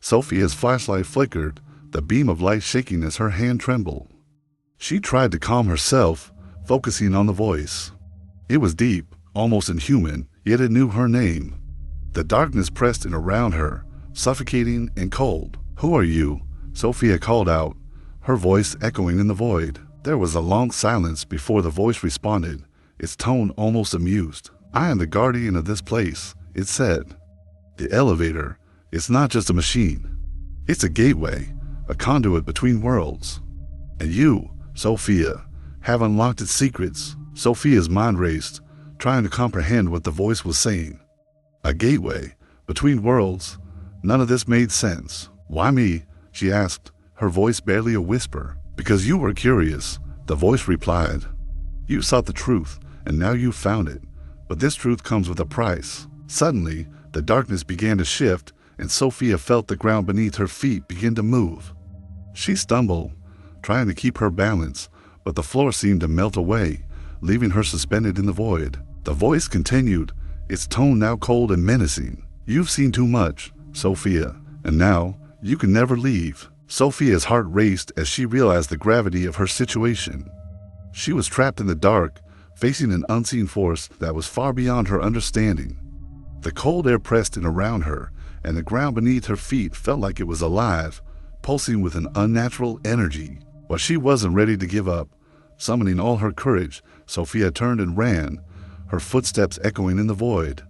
Sophia's flashlight flickered, the beam of light shaking as her hand trembled. She tried to calm herself, focusing on the voice. It was deep, almost inhuman, yet it knew her name. The darkness pressed in around her, suffocating and cold. "Who are you?" Sophia called out, her voice echoing in the void. There was a long silence before the voice responded, its tone almost amused. "I am the guardian of this place," it said. "The elevator, it's not just a machine. It's a gateway, a conduit between worlds. And you, Sophia, have unlocked its secrets." Sophia's mind raced, trying to comprehend what the voice was saying. A gateway, between worlds? None of this made sense. "Why me?" she asked, her voice barely a whisper. "Because you were curious," the voice replied. "You sought the truth, and now you've found it. But this truth comes with a price." Suddenly, the darkness began to shift, and Sophia felt the ground beneath her feet begin to move. She stumbled, trying to keep her balance, but the floor seemed to melt away, leaving her suspended in the void. The voice continued, its tone now cold and menacing. "You've seen too much, Sophia, and now you can never leave." Sophia's heart raced as she realized the gravity of her situation. She was trapped in the dark, facing an unseen force that was far beyond her understanding. The cold air pressed in around her, and the ground beneath her feet felt like it was alive, pulsing with an unnatural energy. But she wasn't ready to give up. Summoning all her courage, Sophia turned and ran, her footsteps echoing in the void.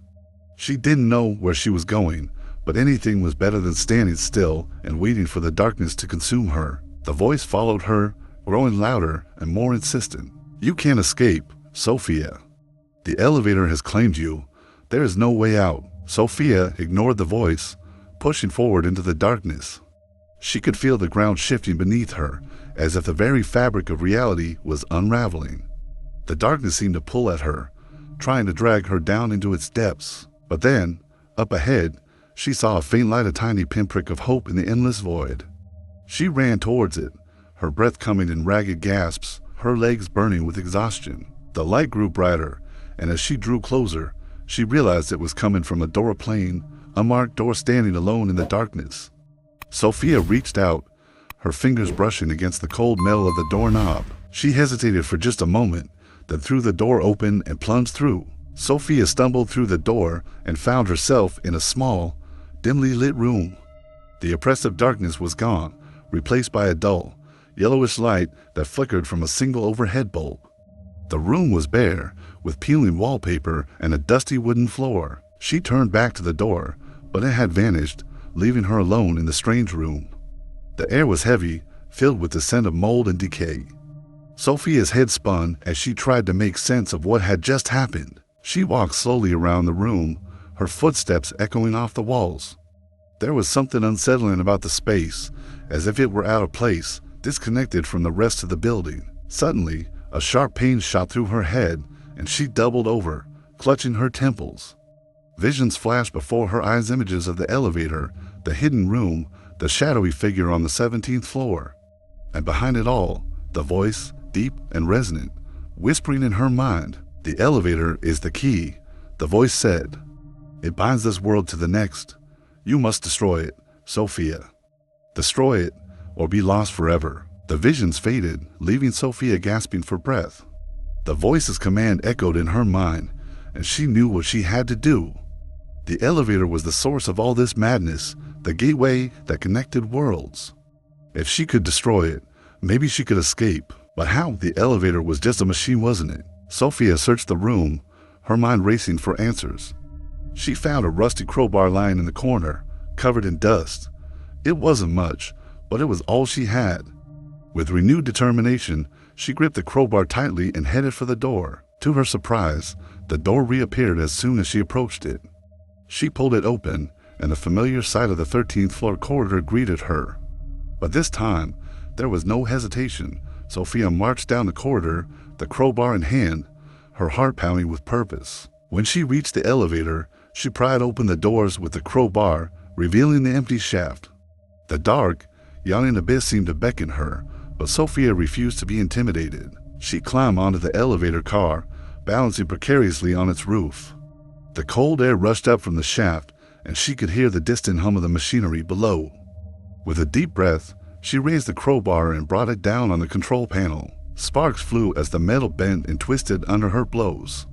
She didn't know where she was going, but anything was better than standing still and waiting for the darkness to consume her. The voice followed her, growing louder and more insistent. "You can't escape, Sophia. The elevator has claimed you. There is no way out." Sophia ignored the voice, pushing forward into the darkness. She could feel the ground shifting beneath her, as if the very fabric of reality was unraveling. The darkness seemed to pull at her, trying to drag her down into its depths. But then, up ahead, she saw a faint light, a tiny pinprick of hope in the endless void. She ran towards it, her breath coming in ragged gasps, her legs burning with exhaustion. The light grew brighter, and as she drew closer, she realized it was coming from a door plain, unmarked door standing alone in the darkness. Sophia reached out, her fingers brushing against the cold metal of the doorknob. She hesitated for just a moment, then threw the door open and plunged through. Sophia stumbled through the door and found herself in a small, dimly lit room. The oppressive darkness was gone, replaced by a dull, yellowish light that flickered from a single overhead bulb. The room was bare, with peeling wallpaper and a dusty wooden floor. She turned back to the door, but it had vanished, leaving her alone in the strange room. The air was heavy, filled with the scent of mold and decay. Sophia's head spun as she tried to make sense of what had just happened. She walked slowly around the room, her footsteps echoing off the walls. There was something unsettling about the space, as if it were out of place, disconnected from the rest of the building. Suddenly, a sharp pain shot through her head, and she doubled over, clutching her temples. Visions flashed before her eyes, images of the elevator, the hidden room, the shadowy figure on the 17th floor. And behind it all, the voice, deep and resonant, whispering in her mind. "The elevator is the key," the voice said. "It binds this world to the next. You must destroy it, Sophia. Destroy it, or be lost forever." The visions faded, leaving Sophia gasping for breath. The voice's command echoed in her mind, and she knew what she had to do. The elevator was the source of all this madness, the gateway that connected worlds. If she could destroy it, maybe she could escape. But how? The elevator was just a machine, wasn't it? Sophia searched the room, her mind racing for answers. She found a rusty crowbar lying in the corner, covered in dust. It wasn't much, but it was all she had. With renewed determination, she gripped the crowbar tightly and headed for the door. To her surprise, the door reappeared as soon as she approached it. She pulled it open, and the familiar sight of the 13th floor corridor greeted her. But this time, there was no hesitation. Sophia marched down the corridor, the crowbar in hand, her heart pounding with purpose. When she reached the elevator, she pried open the doors with the crowbar, revealing the empty shaft. The dark, yawning abyss seemed to beckon her, but Sophia refused to be intimidated. She climbed onto the elevator car, balancing precariously on its roof. The cold air rushed up from the shaft, and she could hear the distant hum of the machinery below. With a deep breath, she raised the crowbar and brought it down on the control panel. Sparks flew as the metal bent and twisted under her blows.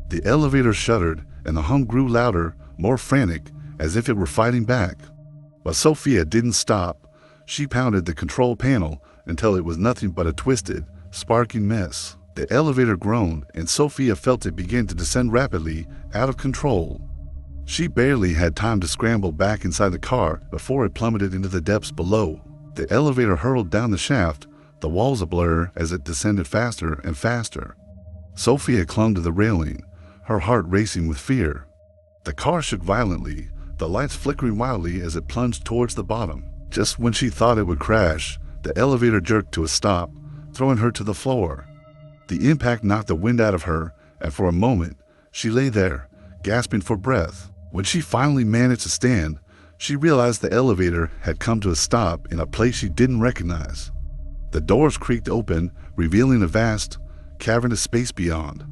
The elevator shuddered, and the hum grew louder, more frantic, as if it were fighting back. But Sophia didn't stop. She pounded the control panel until it was nothing but a twisted, sparking mess. The elevator groaned, and Sophia felt it begin to descend rapidly, out of control. She barely had time to scramble back inside the car before it plummeted into the depths below. The elevator hurtled down the shaft, the walls ablur as it descended faster and faster. Sophia clung to the railing, her heart racing with fear. The car shook violently, the lights flickering wildly as it plunged towards the bottom. Just when she thought it would crash, the elevator jerked to a stop, throwing her to the floor. The impact knocked the wind out of her, and for a moment, she lay there, gasping for breath. When she finally managed to stand, she realized the elevator had come to a stop in a place she didn't recognize. The doors creaked open, revealing a vast, cavernous space beyond.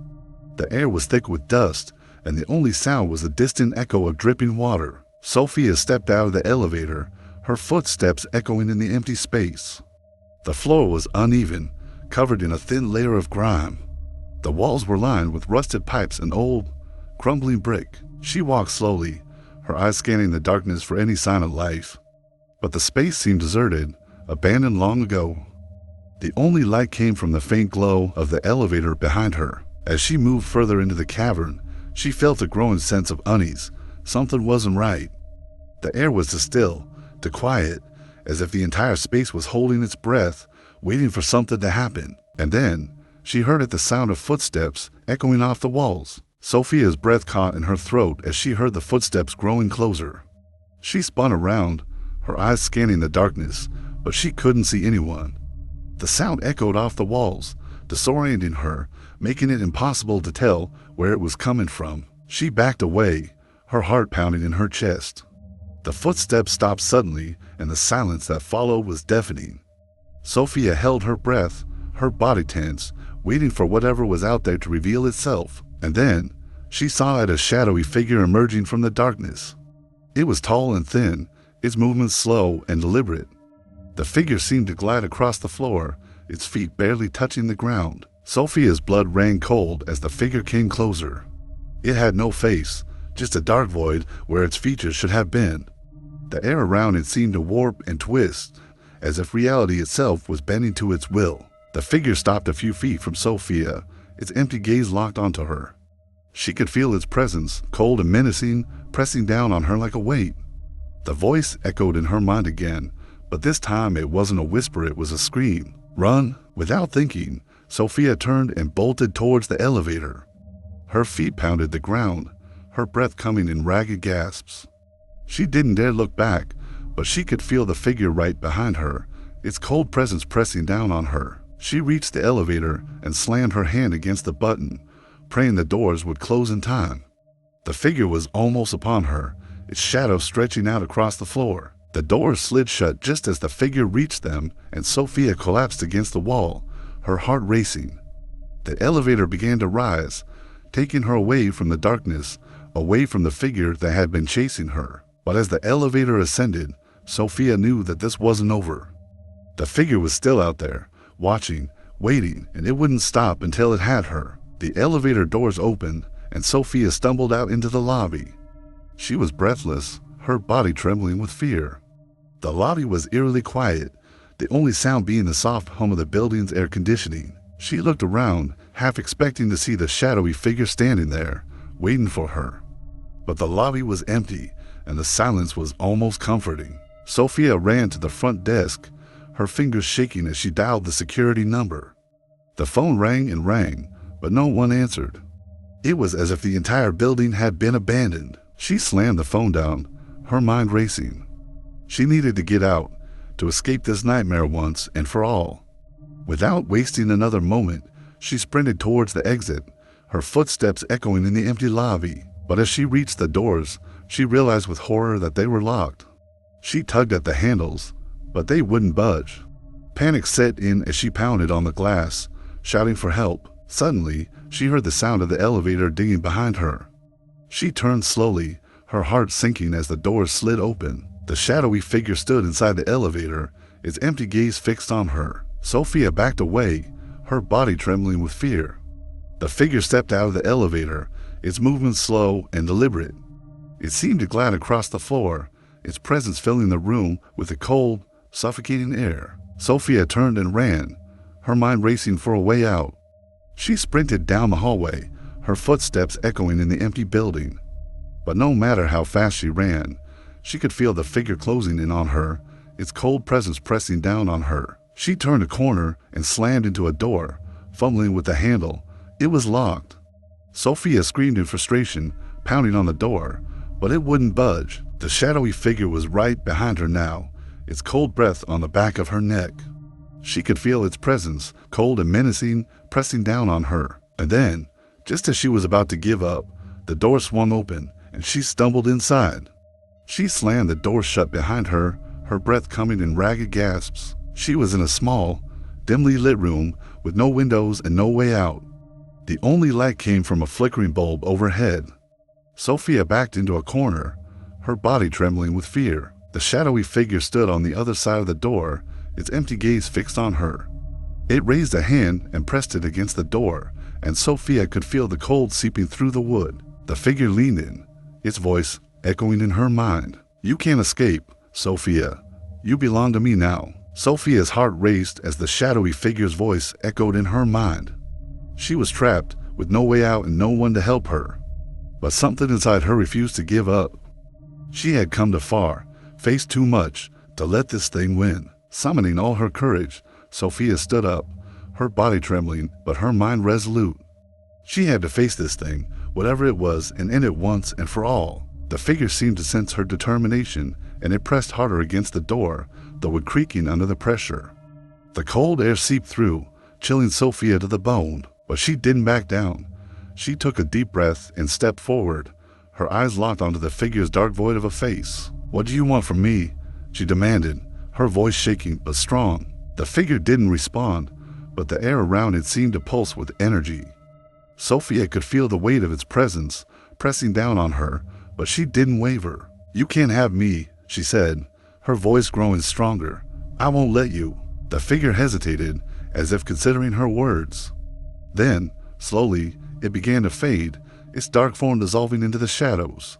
The air was thick with dust, and the only sound was the distant echo of dripping water. Sophia stepped out of the elevator, her footsteps echoing in the empty space. The floor was uneven, covered in a thin layer of grime. The walls were lined with rusted pipes and old, crumbling brick. She walked slowly, her eyes scanning the darkness for any sign of life. But the space seemed deserted, abandoned long ago. The only light came from the faint glow of the elevator behind her. As she moved further into the cavern, she felt a growing sense of unease. Something wasn't right. The air was too still, too quiet, as if the entire space was holding its breath, waiting for something to happen. And then, she heard the sound of footsteps echoing off the walls. Sophia's breath caught in her throat as she heard the footsteps growing closer. She spun around, her eyes scanning the darkness, but she couldn't see anyone. The sound echoed off the walls, disorienting her, making it impossible to tell where it was coming from. She backed away, her heart pounding in her chest. The footsteps stopped suddenly, and the silence that followed was deafening. Sophia held her breath, her body tense, waiting for whatever was out there to reveal itself. And then, she saw a shadowy figure emerging from the darkness. It was tall and thin, its movements slow and deliberate. The figure seemed to glide across the floor, its feet barely touching the ground. Sophia's blood ran cold as the figure came closer. It had no face, just a dark void where its features should have been. The air around it seemed to warp and twist, as if reality itself was bending to its will. The figure stopped a few feet from Sophia, its empty gaze locked onto her. She could feel its presence, cold and menacing, pressing down on her like a weight. The voice echoed in her mind again, but this time it wasn't a whisper, it was a scream. Run! Without thinking, Sophia turned and bolted towards the elevator. Her feet pounded the ground, her breath coming in ragged gasps. She didn't dare look back, but she could feel the figure right behind her, its cold presence pressing down on her. She reached the elevator and slammed her hand against the button, praying the doors would close in time. The figure was almost upon her, its shadow stretching out across the floor. The doors slid shut just as the figure reached them, and Sophia collapsed against the wall, her heart racing. The elevator began to rise, taking her away from the darkness, away from the figure that had been chasing her. But as the elevator ascended, Sophia knew that this wasn't over. The figure was still out there, watching, waiting, and it wouldn't stop until it had her. The elevator doors opened, and Sophia stumbled out into the lobby. She was breathless, her body trembling with fear. The lobby was eerily quiet, the only sound being the soft hum of the building's air conditioning. She looked around, half expecting to see the shadowy figure standing there, waiting for her. But the lobby was empty, and the silence was almost comforting. Sophia ran to the front desk, her fingers shaking as she dialed the security number. The phone rang and rang, but no one answered. It was as if the entire building had been abandoned. She slammed the phone down, her mind racing. She needed to get out, to escape this nightmare once and for all. Without wasting another moment, she sprinted towards the exit, her footsteps echoing in the empty lobby. But as she reached the doors, she realized with horror that they were locked. She tugged at the handles, but they wouldn't budge. Panic set in as she pounded on the glass, shouting for help. Suddenly, she heard the sound of the elevator dinging behind her. She turned slowly, her heart sinking as the doors slid open. The shadowy figure stood inside the elevator, its empty gaze fixed on her. Sophia backed away, her body trembling with fear. The figure stepped out of the elevator, its movements slow and deliberate. It seemed to glide across the floor, its presence filling the room with a cold, suffocating air. Sophia turned and ran, her mind racing for a way out. She sprinted down the hallway, her footsteps echoing in the empty building. But no matter how fast she ran, she could feel the figure closing in on her, its cold presence pressing down on her. She turned a corner and slammed into a door, fumbling with the handle. It was locked. Sophia screamed in frustration, pounding on the door, but it wouldn't budge. The shadowy figure was right behind her now, its cold breath on the back of her neck. She could feel its presence, cold and menacing, pressing down on her. And then, just as she was about to give up, the door swung open, and she stumbled inside. She slammed the door shut behind her, her breath coming in ragged gasps. She was in a small, dimly lit room with no windows and no way out. The only light came from a flickering bulb overhead. Sophia backed into a corner, her body trembling with fear. The shadowy figure stood on the other side of the door, its empty gaze fixed on her. It raised a hand and pressed it against the door, and Sophia could feel the cold seeping through the wood. The figure leaned in, its voice echoing in her mind. "You can't escape, Sophia. You belong to me now." Sophia's heart raced as the shadowy figure's voice echoed in her mind. She was trapped, with no way out and no one to help her. But something inside her refused to give up. She had come too far, faced too much, to let this thing win. Summoning all her courage, Sophia stood up, her body trembling, but her mind resolute. She had to face this thing, whatever it was, and end it once and for all. The figure seemed to sense her determination, and it pressed harder against the door, the wood creaking under the pressure. The cold air seeped through, chilling Sophia to the bone, but she didn't back down. She took a deep breath and stepped forward, her eyes locked onto the figure's dark void of a face. "What do you want from me?" she demanded, her voice shaking but strong. The figure didn't respond, but the air around it seemed to pulse with energy. Sophia could feel the weight of its presence, pressing down on her, but she didn't waver. "You can't have me," she said, her voice growing stronger. "I won't let you." The figure hesitated, as if considering her words. Then, slowly, it began to fade, its dark form dissolving into the shadows.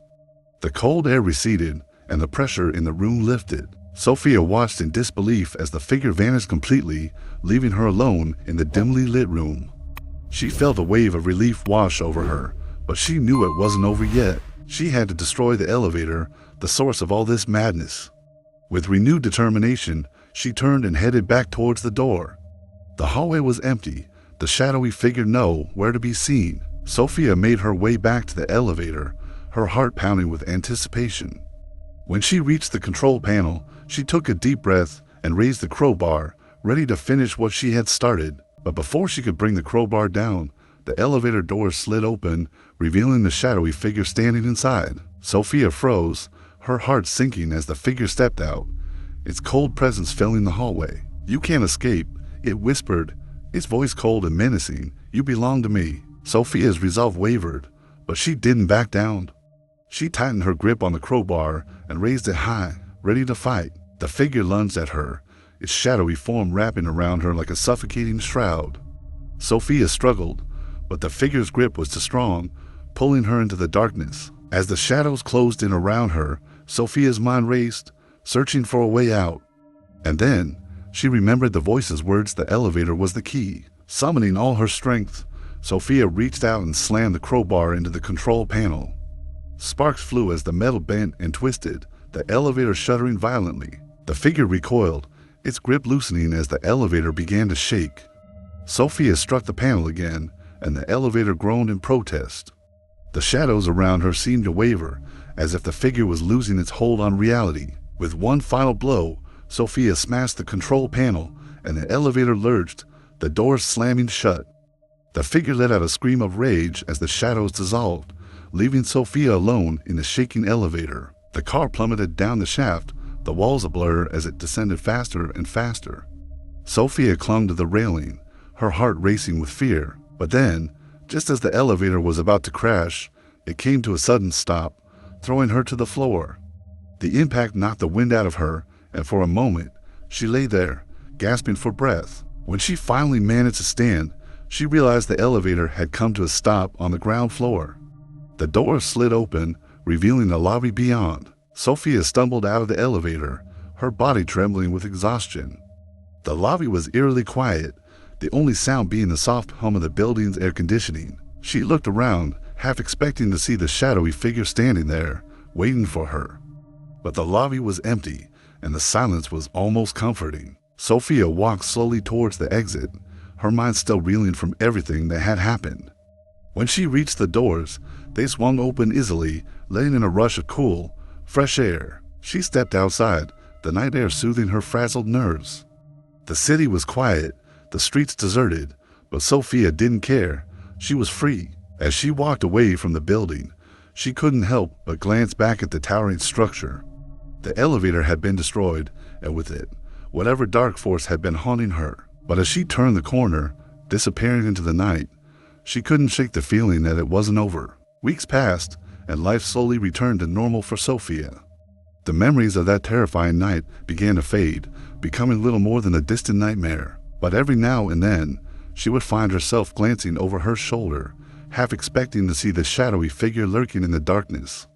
The cold air receded, and the pressure in the room lifted. Sophia watched in disbelief as the figure vanished completely, leaving her alone in the dimly lit room. She felt a wave of relief wash over her, but she knew it wasn't over yet. She had to destroy the elevator, the source of all this madness. With renewed determination, she turned and headed back towards the door. The hallway was empty, the shadowy figure nowhere to be seen. Sophia made her way back to the elevator, her heart pounding with anticipation. When she reached the control panel, she took a deep breath and raised the crowbar, ready to finish what she had started. But before she could bring the crowbar down, the elevator door slid open, revealing the shadowy figure standing inside. Sophia froze, her heart sinking as the figure stepped out, its cold presence filling the hallway. "You can't escape," it whispered, its voice cold and menacing. "You belong to me." Sophia's resolve wavered, but she didn't back down. She tightened her grip on the crowbar and raised it high, ready to fight. The figure lunged at her, its shadowy form wrapping around her like a suffocating shroud. Sophia struggled, but the figure's grip was too strong, pulling her into the darkness. As the shadows closed in around her, Sophia's mind raced, searching for a way out. And then, she remembered the voice's words. The elevator was the key. Summoning all her strength, Sophia reached out and slammed the crowbar into the control panel. Sparks flew as the metal bent and twisted, the elevator shuddering violently. The figure recoiled, its grip loosening as the elevator began to shake. Sophia struck the panel again, and the elevator groaned in protest. The shadows around her seemed to waver, as if the figure was losing its hold on reality. With one final blow, Sophia smashed the control panel, and the elevator lurched, the doors slamming shut. The figure let out a scream of rage as the shadows dissolved, leaving Sophia alone in the shaking elevator. The car plummeted down the shaft, the walls a blur as it descended faster and faster. Sophia clung to the railing, her heart racing with fear. But then, just as the elevator was about to crash, it came to a sudden stop, throwing her to the floor. The impact knocked the wind out of her, and for a moment, she lay there, gasping for breath. When she finally managed to stand, she realized the elevator had come to a stop on the ground floor. The door slid open, revealing the lobby beyond. Sophia stumbled out of the elevator, her body trembling with exhaustion. The lobby was eerily quiet, the only sound being the soft hum of the building's air conditioning. She looked around, half expecting to see the shadowy figure standing there, waiting for her. But the lobby was empty, and the silence was almost comforting. Sophia walked slowly towards the exit, her mind still reeling from everything that had happened. When she reached the doors, they swung open easily, letting in a rush of cool, fresh air. She stepped outside, the night air soothing her frazzled nerves. The city was quiet, the streets deserted, but Sophia didn't care. She was free. As she walked away from the building, she couldn't help but glance back at the towering structure. The elevator had been destroyed, and with it, whatever dark force had been haunting her. But as she turned the corner, disappearing into the night, she couldn't shake the feeling that it wasn't over. Weeks passed, and life slowly returned to normal for Sophia. The memories of that terrifying night began to fade, becoming little more than a distant nightmare. But every now and then, she would find herself glancing over her shoulder, half expecting to see the shadowy figure lurking in the darkness.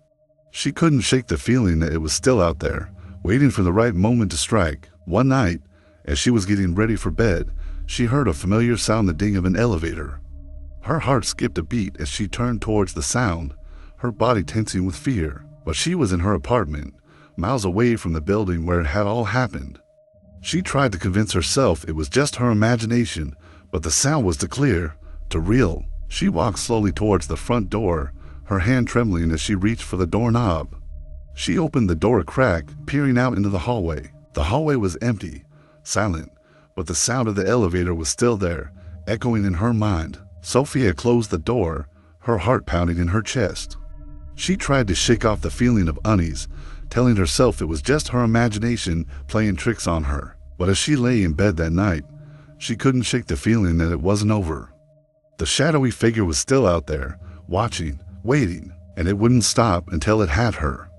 She couldn't shake the feeling that it was still out there, waiting for the right moment to strike. One night, as she was getting ready for bed, she heard a familiar sound, the ding of an elevator. Her heart skipped a beat as she turned towards the sound, her body tensing with fear. But she was in her apartment, miles away from the building where it had all happened. She tried to convince herself it was just her imagination, but the sound was too clear, too real. She walked slowly towards the front door, her hand trembling as she reached for the doorknob. She opened the door a crack, peering out into the hallway. The hallway was empty, silent, but the sound of the elevator was still there, echoing in her mind. Sophia closed the door, her heart pounding in her chest. She tried to shake off the feeling of unease, telling herself it was just her imagination playing tricks on her. But as she lay in bed that night, she couldn't shake the feeling that it wasn't over. The shadowy figure was still out there, watching, waiting, and it wouldn't stop until it had her.